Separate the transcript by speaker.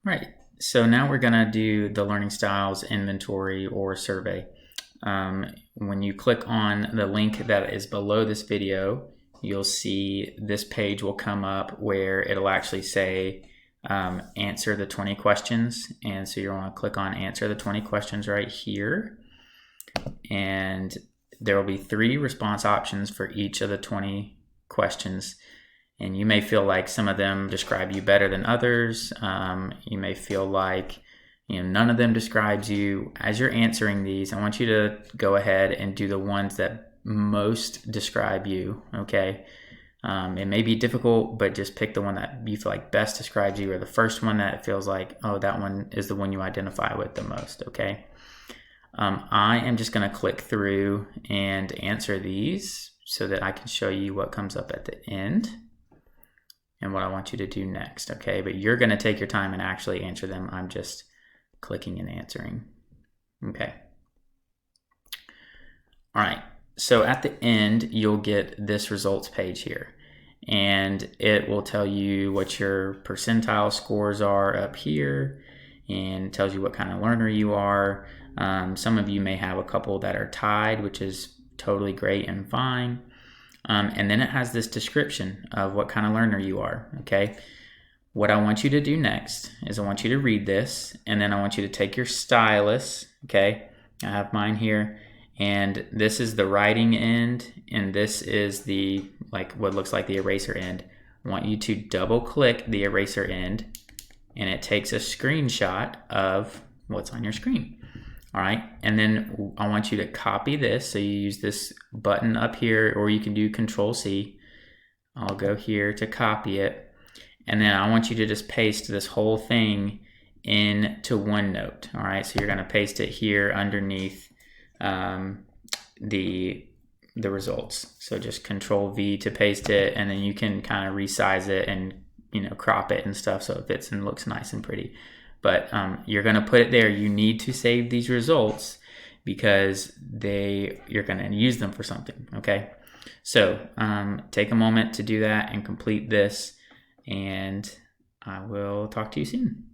Speaker 1: Right. So now we're going to do the learning styles inventory or survey. When you click on the link that is below this video, you'll see this page will come up where it'll actually say answer the 20 questions. And so you'll want to click on answer the 20 questions right here. And there will be 3 response options for each of the 20 questions. And you may feel like some of them describe you better than others. You may feel like none of them describes you. As you're answering these, I want you to go ahead and do the ones that most describe you, okay? It may be difficult, but just pick the one that you feel like best describes you, or the first one that feels like, oh, that one is the one you identify with the most, okay? I am just going to click through and answer these so that I can show you what comes up at the end and what I want you to do next, okay? But you're going to take your time and actually answer them. I'm just clicking and answering, okay? All right, so at the end, you'll get this results page here, and it will tell you what your percentile scores are up here, and tells you what kind of learner you are. Some of you may have a couple that are tied, which is totally great and fine. And then it has this description of what kind of learner you are, okay? What I want you to do next is I want you to read this, and then I want you to take your stylus, okay? I have mine here, and this is the writing end, and this is the, what looks like the eraser end. I want you to double click the eraser end, and it takes a screenshot of what's on your screen. All right, and then I want you to copy this. So you use this button up here, or you can do Control-C. I'll go here to copy it. And then I want you to just paste this whole thing into OneNote. All right, so you're gonna paste it here underneath the results. So just Control-V to paste it, and then you can kind of resize it and crop it and stuff so it fits and looks nice and pretty. But you're going to put it there. You need to save these results because you're going to use them for something, okay? So take a moment to do that and complete this, and I will talk to you soon.